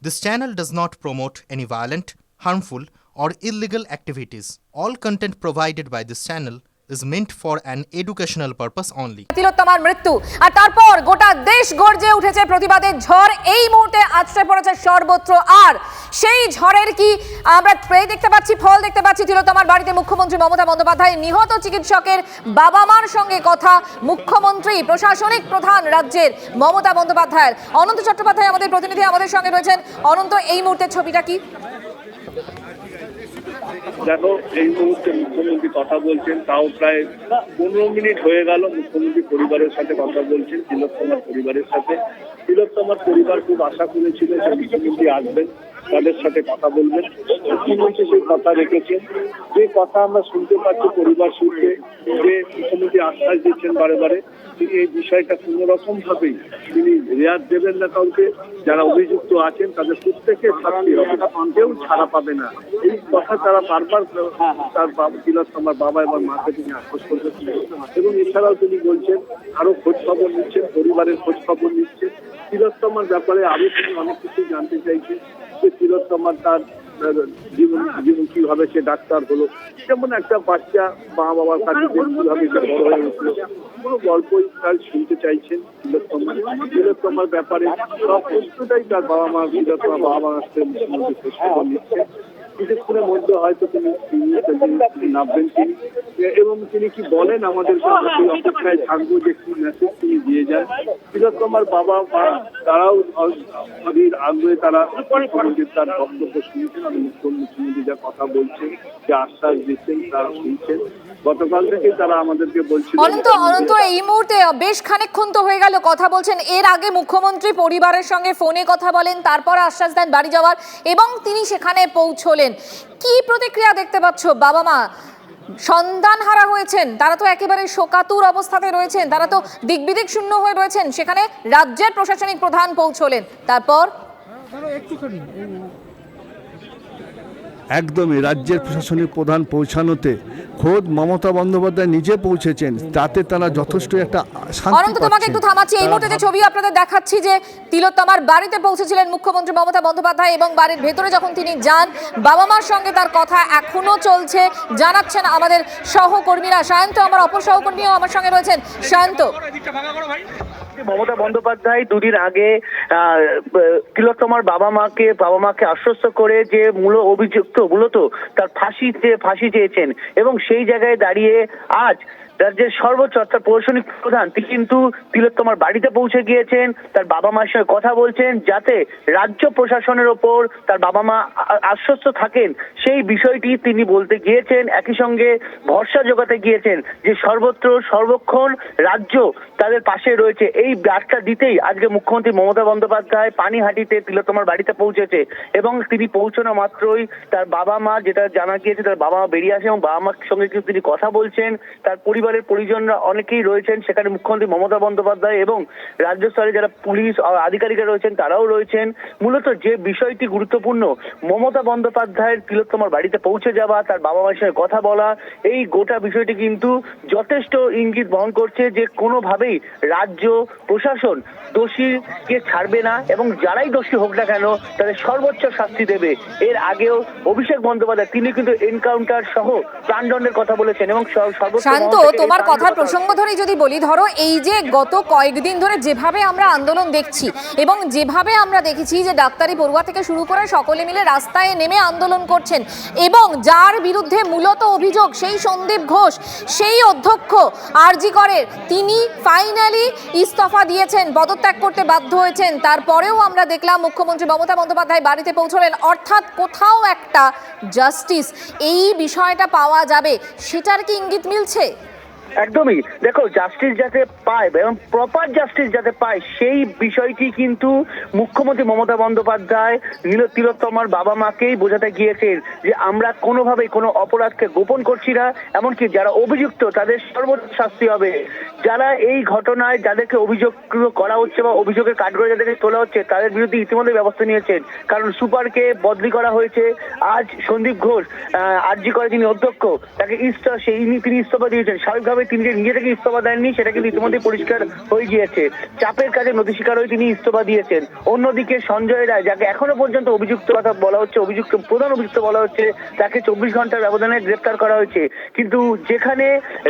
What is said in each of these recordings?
This channel does not promote any violent, harmful, or illegal activities. All content provided by this channel is meant for an educational purpose only. তিলোত্তমার মৃত্যু আর তারপর গোটা দেশ গর্জে উঠেছে প্রতিবাদের ঝড়। এই মুহূর্তে আছড়ে পড়েছে সর্বত্র। আর সেই ঝড়ের কি আমরা দেখতে পাচ্ছি, ফল দেখতে পাচ্ছি। তিলোত্তমার বাড়িতে মুখ্যমন্ত্রী মমতা বন্দ্যোপাধ্যায়, নিহত চিকিৎসকের বাবা মার সঙ্গে কথা মুখ্যমন্ত্রী, প্রশাসনিক প্রধান রাজ্যের মমতা বন্দ্যোপাধ্যায়ের। অনন্ত চট্টোপাধ্যায় আমাদের প্রতিনিধি আমাদের সঙ্গে রয়েছেন। অনন্ত, এই মুহূর্তের ছবিটা কি? দেখো, এই মুহূর্তে মুখ্যমন্ত্রী কথা বলছেন, তাও প্রায় 15 মিনিট হয়ে গেল। মুখ্যমন্ত্রী পরিবারের সাথে কথা বলছেন, তিলোত্তমার পরিবারের সাথে। তিলোত্তমার পরিবার খুব আশা করেছিল যে মুখ্যমন্ত্রী আসবেন, তাদের সাথে কথা বলবেন। মুখ্যমন্ত্রী সেই কথা রেখেছেন। যে কথা আমরা শুনতে পাচ্ছি পরিবার সূত্রে, যে মুখ্যমন্ত্রী আশ্বাস দিচ্ছেন বারে বারে, তিনি এই বিষয়টা কোনো রকম ভাবেই তিনি রেয়াত দেবেন না কাউকে। যারা অভিযুক্ত আছেন তাদের প্রত্যেকে শাস্তি হবে, কেউ ছাড়া পাবে না। এই কথা তারা বারবার তার তিলোত্তমার বাবা এবং মাকে তিনি আশ্বাস করেছেন। এবং এছাড়াও তিনি বলছেন আরো খোঁজ খবর নিচ্ছেন, পরিবারের খোঁজ খবর নিচ্ছেন। তিলোত্তমার ব্যাপারে আরো তিনি অনেক কিছু জানতে চাইছেন, যে তিলোত্তমার তার জীবন কিভাবে সে ডাক্তার হলো, যেমন একটা বাচ্চা মা বাবার কাছে কিভাবে সে বড় হয়ে উঠলো, কোনো গল্পই তার শুনতে চাইছেন তিলোত্তমার ব্যাপারে। সব প্রশ্নটাই তার বাবা মা, তিলোত্তমার বাবা মা আসতে মুখ্যমন্ত্রী খোঁজ খবর নিচ্ছেন। কিছুক্ষণের মধ্যে হয়তো তিনি নামবেন তিনি, এবং তিনি কি বলেন আমাদের সেই অপেক্ষায় থাকবো যে কি মেসেজ তিনি দিয়ে যান। তিলোত্তমার বাবা মা তারাও আগ্রহে তারা মুখ্যমন্ত্রীর তার বক্তব্য শুনছেন। আমি মুখ্যমন্ত্রী যা কথা বলছেন, যে আশ্বাস দিচ্ছেন, তারা শুনছেন। গতকাল থেকে তারা আমাদেরকে বলছিল। অনন্ত, এই মুহূর্তে বেশ খানিকক্ষণ তো হয়ে গেল কথা বলছেন। এর আগে মুখ্যমন্ত্রী পরিবারের সঙ্গে ফোনে কথা বলেন, তারপর আশ্বাস দেন বাড়ি যাওয়ার, এবং তিনি সেখানে পৌঁছলেন। কি প্রতিক্রিয়া দেখতে পাচ্ছ? বাবা মা সন্তান হারা হয়েছেন, তারা তো একেবারে শোকাতুর অবস্থাতে রয়েছেন, তারা তো দিকবিদিক শূন্য হয়ে রয়েছেন। সেখানে রাজ্যের প্রশাসনিক প্রধান পৌঁছলেন, তারপর একদমই রাজ্যের প্রশাসনিক প্রধান পৌঁছানোতে খোদ মমতা বন্দ্যোপাধ্যায় নিজে পৌঁছেছেন, তাতে তারা যথেষ্ট একটা শান্তি। অনন্ত, তোমাকে একটু থামাচ্ছি। এই মুহূর্তে যে ছবি আপনাদের দেখাচ্ছি, যে তিলোত্তমার বাড়িতে পৌঁছেছিলেন মুখ্যমন্ত্রী মমতা বন্দ্যোপাধ্যায়, এবং বাড়ির ভেতরে যখন তিনি যান, বাবা মার সঙ্গে তার কথা এখনো চলছে, জানাচ্ছেন আমাদের সহকর্মীরা। সায়ন্ত, আমার অপর সহকর্মীও আমার সঙ্গে রয়েছেন। সায়ন্ত, মমতা বন্দ্যোপাধ্যায় দুদিন আগে তিলোত্তমার বাবা মাকে আশ্বস্ত করে যে মূলত তার ফাঁসি চেয়েছেন, এবং সেই জায়গায় দাঁড়িয়ে আজ রাজ্যের সর্বোচ্চ অর্থাৎ প্রশাসনিক প্রধান তিনি কিন্তু তিলোত্তমার বাড়িতে পৌঁছে গিয়েছেন, তার বাবা মার সঙ্গে কথা বলছেন, যাতে রাজ্য প্রশাসনের ওপর তার বাবা মা আশ্বস্ত থাকেন সেই বিষয়টি তিনি বলতে গিয়েছেন। একই সঙ্গে ভরসা জোগাতে গিয়েছেন যে সর্বক্ষণ রাজ্য তাদের পাশে রয়েছে। এই বার্তা দিতেই আজকে মুখ্যমন্ত্রী মমতা বন্দ্যোপাধ্যায় পানিহাটিতে তিলোত্তমার বাড়িতে পৌঁছেছে, এবং তিনি পৌঁছানো মাত্রই তার বাবা মা, যেটা জানা গিয়েছে, তার বাবা মা বেরিয়ে আসে এবং বাবা মার সঙ্গে কিন্তু তিনি কথা বলছেন। তার পরিবারের পরিজনরা অনেকেই রয়েছেন সেখানে, মুখ্যমন্ত্রী মমতা বন্দ্যোপাধ্যায় এবং রাজ্য স্তরে যারা পুলিশ আধিকারিকরা রয়েছেন তারাও রয়েছেন। মূলত যে বিষয়টি গুরুত্বপূর্ণ, মমতা বন্দ্যোপাধ্যায়ের তিলোত্তমার বাড়িতে পৌঁছে যাওয়া, তার বাবা মায়ের সঙ্গে কথা বলা, এই গোটা বিষয়টি কিন্তু যথেষ্ট ইঙ্গিত বহন করছে যে কোনোভাবেই রাজ্য প্রশাসন দোষীকে ছাড়বে না, এবং যারাই দোষী হোক না কেন তাদের সর্বোচ্চ শাস্তি দেবে। এর আগেও অভিষেক বন্দ্যোপাধ্যায় তিনি কিন্তু এনকাউন্টার সহ প্রাণদণ্ডের কথা বলেছেন, এবং শান্ত, তোমার কথার প্রসঙ্গ ধরে যদি বলি, ধরো এই যে গত কয়েকদিন ধরে যেভাবে আমরা আন্দোলন দেখছি, এবং যেভাবে আমরা দেখেছি যে ডাক্তারি পড়ুয়া থেকে শুরু করে সকলে মিলে রাস্তায় নেমে আন্দোলন করছেন, এবং যার বিরুদ্ধে মূলত অভিযোগ সেই সন্দীপ ঘোষ, সেই অধ্যক্ষ আরজি করের, তিনি ফাইনালি ইস্তফা দিয়েছেন, পদত্যাগ করতে বাধ্য হয়েছেন। তারপরেও আমরা দেখলাম মুখ্যমন্ত্রী মমতা বন্দ্যোপাধ্যায় বাড়িতে পৌঁছলেন, অর্থাৎ কোথাও একটা জাস্টিস এই বিষয়টা পাওয়া যাবে, সেটার কি ইঙ্গিত মিলছে? একদমই। দেখো, জাস্টিস যাতে পায় এবং প্রপার জাস্টিস যাতে পায় সেই বিষয়টি কিন্তু মুখ্যমন্ত্রী মমতা বন্দ্যোপাধ্যায় তিলোত্তমার বাবা মাকেই বোঝাতে গিয়েছেন যে আমরা কোনোভাবেই কোনো অপরাধকে গোপন করছি না, এমনকি যারা অভিযুক্ত তাদের সর্বোচ্চ শাস্তি হবে। যারা এই ঘটনায় যাদেরকে অভিযোগ করা হচ্ছে বা অভিযোগের কাঠগড়ায় যাদেরকে তোলা হচ্ছে তাদের বিরুদ্ধে ইতিমধ্যে ব্যবস্থা নিয়েছেন, কারণ সুপারকে বদলি করা হয়েছে। আজ সন্দীপ ঘোষ আরজি করে যিনি অধ্যক্ষ, তাকে তিনি ইস্তফা দিয়েছেন। স্বাভাবিকভাবে তিনি যে নিজে থেকে ইস্তফা দেননি সেটা কিন্তু ইতিমধ্যে পরিষ্কার হয়ে গিয়েছে। চাপের কাজে নথি স্বীকার হয়ে তিনি ইস্তফা দিয়েছেন। অন্যদিকে সঞ্জয় রায়, যাকে এখনো পর্যন্ত অভিযুক্ত কথা বলা হচ্ছে, প্রধান অভিযুক্ত বলা হচ্ছে, তাকে 24 ঘন্টার ব্যবধানে গ্রেফতার করা হয়েছে। কিন্তু যেখানে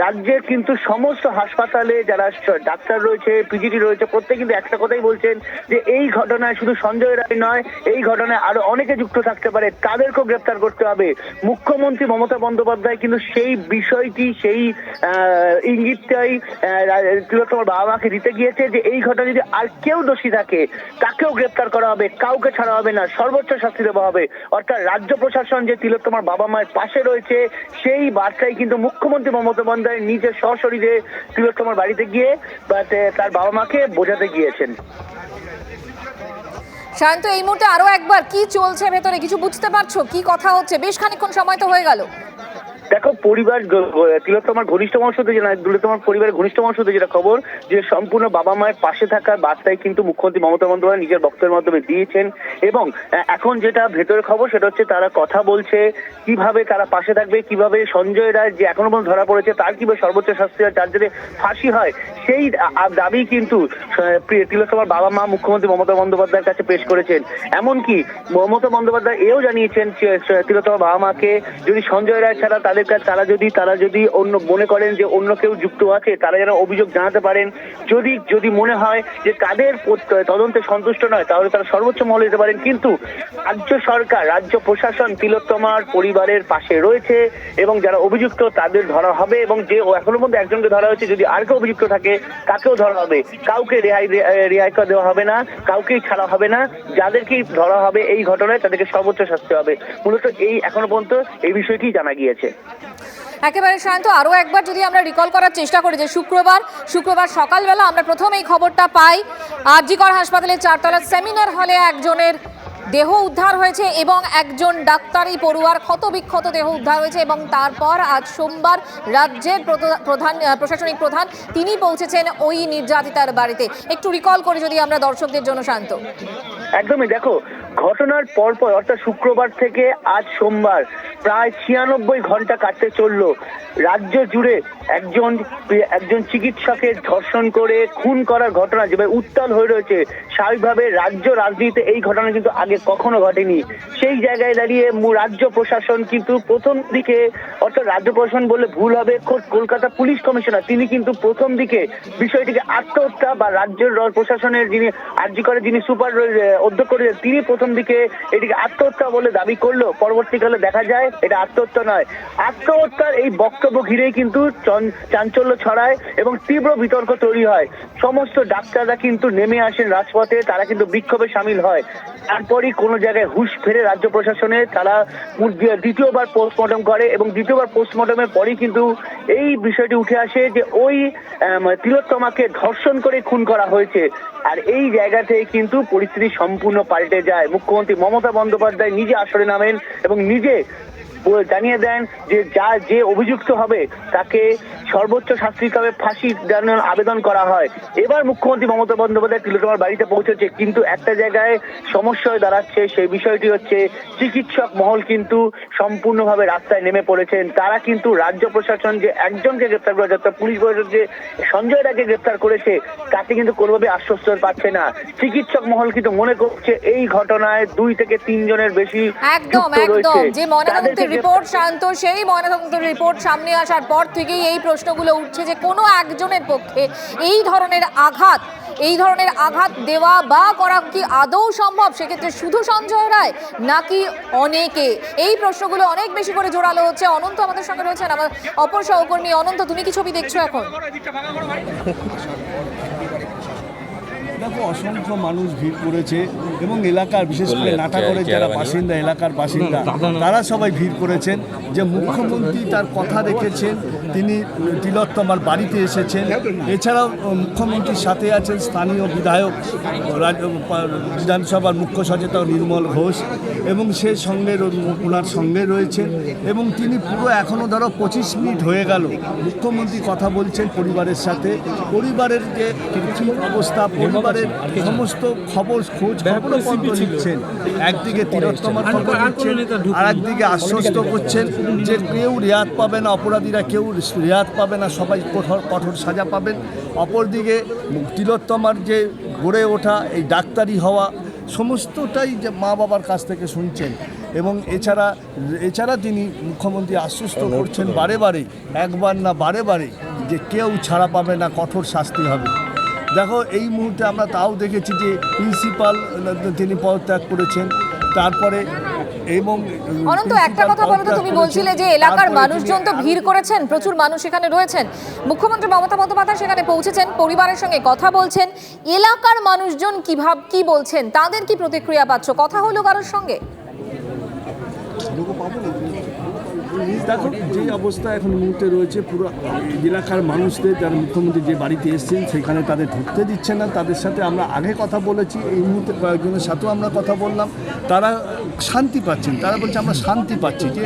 রাজ্যের কিন্তু সমস্ত হাসপাতালে যারা ডাক্তার রয়েছে, পিজিটি রয়েছে, প্রত্যেকে কিন্তু একটা কথাই বলছেন যে এই ঘটনায় শুধু সঞ্জয় রায় নয়, এই ঘটনায় আরো অনেকে যুক্ত থাকতে পারে, তাদেরকেও গ্রেফতার করতে হবে। মুখ্যমন্ত্রী মমতা বন্দ্যোপাধ্যায় কিন্তু সেই বিষয়টি, সেই ইঙ্গিতটাই তিলোত্তমার বাবা মাকে দিতে গিয়েছে যে এই ঘটনা যদি আর কেউ দোষী থাকে তাকেও গ্রেফতার করা হবে, কাউকে ছাড়া হবে না, সর্বোচ্চ শাস্তি দেওয়া হবে। অর্থাৎ রাজ্য প্রশাসন যে তিলোত্তমার বাবা মায়ের পাশে রয়েছে সেই বার্তাই কিন্তু মুখ্যমন্ত্রী মমতা বন্দ্যোপাধ্যায় নিজে সশরীরে তিলোত্তমার বাড়িতে গিয়ে তার বাবা মাকে বোঝাতে গিয়েছেন। সায়ন্ত, এই মুহূর্তে আরো একবার কি চলছে ভেতরে কিছু বুঝতে পারছো? কি কথা হচ্ছে? বেশ খানিকক্ষণ সময় তো হয়ে গেল। দেখো, পরিবার তিলোত্তমার ঘনিষ্ঠ মানুষ হতে তিলোত্তমার পরিবারের ঘনিষ্ঠ মানুষ হতে যেটা খবর, যে সম্পূর্ণ বাবা মায়ের পাশে থাকার বার্তাই কিন্তু মুখ্যমন্ত্রী মমতা বন্দ্যোপাধ্যায় নিজের বক্তব্যের মাধ্যমে দিয়েছেন। এবং এখন যেটা ভেতরের খবর সেটা হচ্ছে তারা কথা বলছে কিভাবে তারা পাশে থাকবে, কিভাবে সঞ্জয় রায় যে এখনো পর্যন্ত ধরা পড়েছে তার কিভাবে সর্বোচ্চ শাস্তি হয়, তার যাতে ফাঁসি হয়, সেই দাবি কিন্তু তিলোত্তমার বাবা মা মুখ্যমন্ত্রী মমতা বন্দ্যোপাধ্যায়ের কাছে পেশ করেছেন। এমনকি মমতা বন্দ্যোপাধ্যায় এও জানিয়েছেন তিলোত্তমার বাবা মাকে যদি সঞ্জয় রায় ছাড়া তারা যদি অন্য মনে করেন যে অন্য কেউ যুক্ত আছে, তারা যেন অভিযোগ জানাতে পারেন। যদি মনে হয় যে তাদের তদন্তে সন্তুষ্ট নয় তাহলে তারা সর্বোচ্চ মহলে যেতে পারেন। কিন্তু রাজ্য সরকার, রাজ্য প্রশাসন তিলোত্তমার পরিবারের পাশে রয়েছে এবং যারা অভিযুক্ত তাদের ধরা হবে, এবং যে এখনো পর্যন্ত একজনকে ধরা হয়েছে, যদি আর কেউ অভিযুক্ত থাকে তাকেও ধরা হবে। কাউকে রেহাই দেওয়া হবে না, কাউকেই ছাড়া হবে না। যাদেরকেই ধরা হবে এই ঘটনায় তাদেরকে সর্বোচ্চ শাস্তি হবে। মূলত এই এখনো পর্যন্ত এই বিষয়টি জানা গিয়েছে। একেবারে শান্ত, আরো একবার যদি আমরা রিকল করার চেষ্টা করি যে শুক্রবার সকালবেলা আমরা প্রথম এই খবরটা পাই আর.জি. কর হাসপাতালের 4 তলার সেমিনার হলে একজনের দেহ উদ্ধার হয়েছে এবং একজন ডাক্তারি পড়ুয়ার ক্ষতবিক্ষত দেহ উদ্ধার হয়েছে। এবং তারপর আজ সোমবার রাজ্যের প্রশাসনিক প্রধান তিনি পৌঁছেছেন ওই নির্যাতিতার বাড়িতে। একটু রিকল করে যদি আমরা দর্শকদের জন্য শান্ত। একদমই, দেখো, ঘটনার পরপর অর্থাৎ শুক্রবার থেকে আজ সোমবার প্রায় 96 ঘন্টা কাটতে চললো। রাজ্য জুড়ে একজন চিকিৎসকের ধর্ষণ করে খুন করার ঘটনা যেভাবে উত্তাল হয়ে রয়েছে, স্বাভাবিকভাবে রাজ্য রাজনীতিতে এই ঘটনা কিন্তু আগে কখনো ঘটেনি। সেই জায়গায় দাঁড়িয়ে রাজ্য প্রশাসন কিন্তু প্রথম দিকে, অর্থাৎ রাজ্য প্রশাসন বললে ভুল হবে, কলকাতা পুলিশ কমিশনার তিনি কিন্তু প্রথম দিকে বিষয়টিকে আত্মহত্যা বা রাজ্যের প্রশাসনের যিনি আর.জি. করের যিনি সুপার অধ্যক্ষ রয়েছেন তিনি প্রথম দিকে এটিকে আত্মহত্যা বলে দাবি করলো। পরবর্তীকালে দেখা যায় এটা আত্মহত্যা নয়। আত্মহত্যার এই বক্তব্য ঘিরেই কিন্তু চাঞ্চল্য ছড়ায় এবং তীব্র বিতর্ক তৈরি হয়। সমস্ত ডাক্তাররা কিন্তু নেমে আসেন রাজপথে, তারা কিন্তু বিক্ষোভে সামিল হয়। তারপরই কোনো জায়গায় হুঁশ ফেরে রাজ্য প্রশাসনে, তারা দ্বিতীয়বার পোস্টমর্টম করে এবং দ্বিতীয়বার পোস্টমর্টমের পরই কিন্তু এই বিষয়টি উঠে আসে যে ওই তিলোত্তমাকে ধর্ষণ করে খুন করা হয়েছে। আর এই জায়গাতেই কিন্তু পরিস্থিতি সম্পূর্ণ পাল্টে যায়। মুখ্যমন্ত্রী মমতা বন্দ্যোপাধ্যায় নিজে আসরে নামেন এবং নিজে জানিয়ে দেন যে অভিযুক্ত হবে তাকে সর্বোচ্চ শাস্তি হিসাবে ফাঁসি দেওয়ার আবেদন করা হয়। এবার মুখ্যমন্ত্রী মমতা বন্দ্যোপাধ্যায় তিলোত্তমার বাড়িতে পৌঁছেছে, কিন্তু একটা জায়গায় সমস্যা হয়ে দাঁড়াচ্ছে। সেই বিষয়টি হচ্ছে চিকিৎসক মহল কিন্তু সম্পূর্ণভাবে রাস্তায় নেমে পড়েছেন। তারা কিন্তু রাজ্য প্রশাসন যে একজনকে গ্রেপ্তার করেছে, অর্থাৎ পুলিশ প্রশাসন যে সঞ্জয় রায়কে গ্রেপ্তার করেছে, তাতে কিন্তু কোনোভাবে আশ্বস্ত পাচ্ছে না। চিকিৎসক মহল কিন্তু মনে করছে এই ঘটনায় 2 থেকে 3 জনের বেশি একদম যে ময়নাতদন্তের রিপোর্ট শান্ত, সেই ময়নাতদন্তের রিপোর্ট সামনে আসার পর থেকেই এই প্রশ্নগুলো উঠছে যে কোনো একজনের পক্ষে এই ধরনের আঘাত দেওয়া বা করা কি আদৌ সম্ভব? সেক্ষেত্রে শুধু সঞ্জয় রায় নাকি অনেকে? এই প্রশ্নগুলো অনেক বেশি করে জোরালো হচ্ছে। অনন্ত আমাদের সঙ্গে রয়েছেন, আমার অপর সহকর্মী। অনন্ত, তুমি কি ছবি দেখছো এখন? দেখো, অসংখ্য মানুষ ভিড় করেছে এবং এলাকার, বিশেষ করে নাটাগড়ের যারা বাসিন্দা, এলাকার বাসিন্দা, তারা সবাই ভিড় করেছেন। যে মুখ্যমন্ত্রী তার কথা রেখেছেন, তিনি তিলোত্তমার বাড়িতে এসেছেন। এছাড়াও মুখ্যমন্ত্রীর সাথে আছেন স্থানীয় বিধায়ক, বিধানসভার মুখ্য সচেতক নির্মল ঘোষ, এবং সে ওনার সঙ্গে রয়েছেন। এবং তিনি পুরো এখনও ধরো 25 মিনিট হয়ে গেল মুখ্যমন্ত্রী কথা বলছেন পরিবারের সাথে। পরিবারের যে অবস্থা, পরিবারের সমস্ত খোঁজ খবরও পর্যন্ত নিচ্ছেন। একদিকে তিলোত্তমার খবর নিচ্ছেন, আর একদিকে আশ্বস্ত করছেন যে কেউ রেয়াত পাবে না, অপরাধীরা কেউ রেয়াত পাবে না, সবাই কঠোর সাজা পাবেন। অপরদিকে তিলোত্তমার যে গড়ে ওঠা এই ডাক্তারি হওয়া সমস্তটাই যে মা বাবার কাছ থেকে শুনছেন। এবং এছাড়া তিনি মুখ্যমন্ত্রী আশ্বস্ত করছেন বারে বারে, একবার না বারে বারে, যে কেউ ছাড়া পাবে না, কঠোর শাস্তি হবে। দেখো এই মুহূর্তে আমরা তাও দেখেছি যে প্রিন্সিপাল তিনি পদত্যাগ করেছেন, তারপরে এবং অনন্ত একটা কথা বলো তো, তুমি বলছিলে যে এলাকার মানুষজন তো ভিড় করেছেন, প্রচুর মানুষ এখানে রয়েছেন, মুখ্যমন্ত্রী মমতা বন্দ্যোপাধ্যায় সেখানে পৌঁছেছেন, পরিবারের সঙ্গে কথা বলছেন, এলাকার মানুষজন কি বলছেন, তাদের কি প্রতিক্রিয়া পাচ্ছ, কথা হলো কারোর সঙ্গে? দেখো যে অবস্থা এখন মুহূর্তে রয়েছে, পুরো এলাকার মানুষদের যারা মুখ্যমন্ত্রী যে বাড়িতে এসেছেন সেখানে তাদের ঢুকতে দিচ্ছে না। তাদের সাথে আমরা আগে কথা বলেছি, এই মুহূর্তে কয়েকজনের সাথেও আমরা কথা বললাম, তারা শান্তি পাচ্ছেন। তারা বলছে আমরা শান্তি পাচ্ছি যে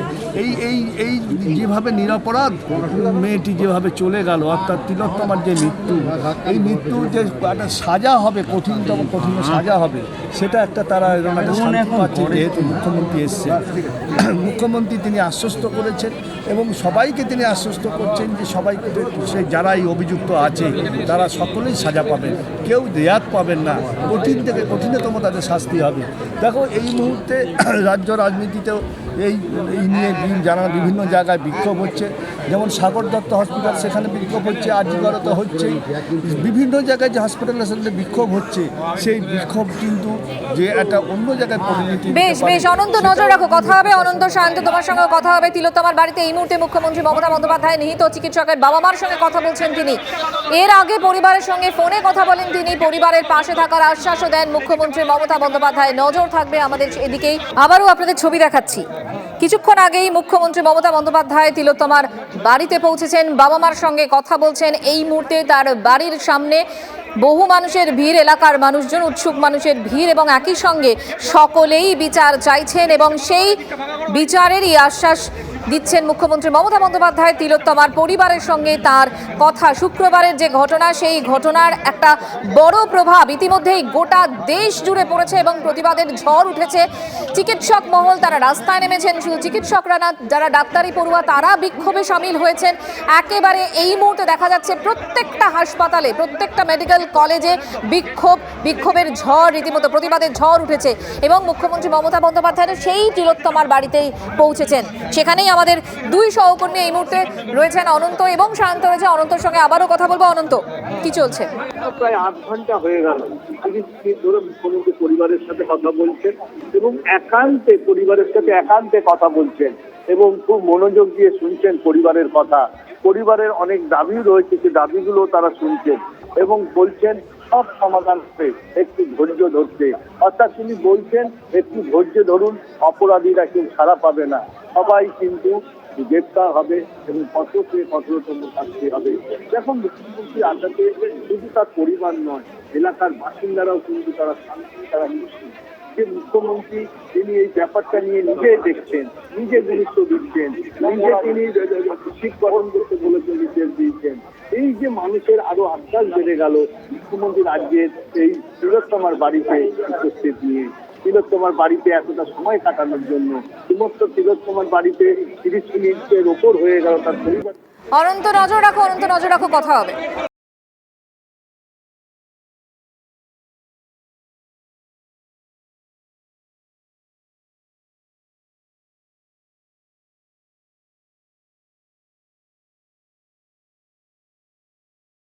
এই যেভাবে নিরপরাধ মেয়েটি যেভাবে চলে গেল, অর্থাৎ তিলোত্তমার যে মৃত্যু, এই মৃত্যু যে একটা সাজা হবে, কঠিনতম কঠিন সাজা হবে, সেটা একটা তারা এরকম একটা শান্তি পাচ্ছে যেহেতু মুখ্যমন্ত্রী এসছে। মুখ্যমন্ত্রী তিনি আশ্বস্ত করেছেন এবং সবাইকে তিনি আশ্বস্ত করছেন যে সবাইকে যারা এই অভিযুক্ত আছে তারা সকলেই সাজা পাবেন, কেউ রেয়াত পাবেন না, কঠিন থেকে কঠিনতম তাদের শাস্তি হবে। দেখো এই মুহূর্তে রাজ্য রাজনীতিতেও এই নিয়ে যারা বিভিন্ন জায়গায় বিক্ষোভ হচ্ছে, যেমন সাগর দত্ত হসপিটাল সেখানে বিক্ষোভ হচ্ছে, আজিগরতে হচ্ছে, বিভিন্ন জায়গায় যে হসপিটালের সাথে বিক্ষোভ হচ্ছে, সেই বিক্ষোভ কিন্তু যে একটা অন্য জায়গায় পরিণতি। বেশ অনন্ত, নজর রাখো, কথা হবে অনন্ত, শান্ত তোমার সঙ্গে কথা হবে। তিলোত্তমার বাড়িতে এই মুহূর্তে মুখ্যমন্ত্রী মমতা বন্দ্যোপাধ্যায় নিহত চিকিৎসকের বাবা মার সঙ্গে কথা বলছেন তিনি। এর আগে পরিবারের সঙ্গে ফোনে কথা বলেন তিনি, পরিবারের পাশে থাকার আশ্বাসও দেন মুখ্যমন্ত্রী মমতা বন্দ্যোপাধ্যায়। নজর থাকবে আমাদের এদিকেই। আবারও আপনাদের ছবি দেখাচ্ছি, কিছুক্ষণ আগেই মুখ্যমন্ত্রী মমতা বন্দ্যোপাধ্যায় তিলোত্তমার বাড়িতে পৌঁছেছেন, বাবা মার সঙ্গে কথা বলছেন। এই মুহূর্তে তার বাড়ির সামনে বহু মানুষের ভিড়, এলাকার মানুষজন, উৎসুক মানুষের ভিড়, এবং একই সঙ্গে সকলেই বিচার চাইছেন এবং সেই বিচারেরই আশ্বাস দিচ্ছেন মুখ্যমন্ত্রী মমতা বন্দ্যোপাধ্যায়। তিলোত্তমার পরিবারের সঙ্গে তার কথা, শুক্রবারের যে ঘটনা, সেই ঘটনার একটা বড় প্রভাব ইতিমধ্যেই গোটা দেশ জুড়ে পড়েছে এবং প্রতিবাদের ঝড় উঠেছে। চিকিৎসক মহল তারা রাস্তায় নেমেছেন, শুধু চিকিৎসকরা না, যারা ডাক্তারি পড়ুয়া তারা বিক্ষোভে সামিল হয়েছেন। একেবারে এই মুহূর্তে দেখা যাচ্ছে প্রত্যেকটা হাসপাতালে, প্রত্যেকটা মেডিকেল কলেজে বিক্ষোভের ঝড়, রীতিমতো প্রতিবাদের ঝড় উঠেছে এবং মুখ্যমন্ত্রী মমতা বন্দ্যোপাধ্যায় সেই তিলোত্তমার বাড়িতেই পৌঁছেছেন। সেখানেই আমাদের দুই সহকর্মী এই মুহূর্তে রয়েছেন, অনন্ত এবং শান্ত রয়েছে। অনন্তর সঙ্গে আবারও কথা বলবো। অনন্ত, কি চলছে? প্রায় 8 ঘন্টা হয়ে গেল ধরে মুখ্যমন্ত্রী পরিবারের সাথে কথা বলছেন এবং পরিবারের সাথে একান্তে কথা বলছেন এবং খুব মনোযোগ দিয়ে শুনছেন পরিবারের কথা। পরিবারের অনেক দাবি রয়েছে, সেই দাবিগুলো তারা শুনছেন এবং বলছেন সব সমাধান হবে, একটু ধৈর্য ধরতে। অর্থাৎ তিনি বলছেন একটু ধৈর্য ধরুন, অপরাধীরা কেউ ছাড়া পাবে না, সবাই কিন্তু গ্রেপ্তার হবে এবং কঠোরতম শাস্তি হবে। দেখুন মুখ্যমন্ত্রী আশা পেয়েছেন শুধু তার পরিবার নয়, এলাকার বাসিন্দারাও কিন্তু তারা শান্তি, তারা নিশ্চিত যে মুখ্যমন্ত্রী তিনি এই ব্যাপারটা নিয়ে নিজে দেখছেন, নিজে গুরুত্ব দিচ্ছেন, নিজে তিনি ঠিক গঠন করতে বলেছেন, নির্দেশ দিয়েছেন। এই যে মানুষের আরো আশ্বাস বেড়ে গেল মুখ্যমন্ত্রী রাজ্যের এই তিলোত্তমার বাড়িতে উপস্থিত নিয়ে, তিলোত্তমার বাড়িতে এতটা সময় কাটানোর জন্য, সমস্ত তিলোত্তমার বাড়িতে 30 মিনিটের ওপর হয়ে গেল তার পরিবার। অনন্ত, নজর রাখো, কথা হবে।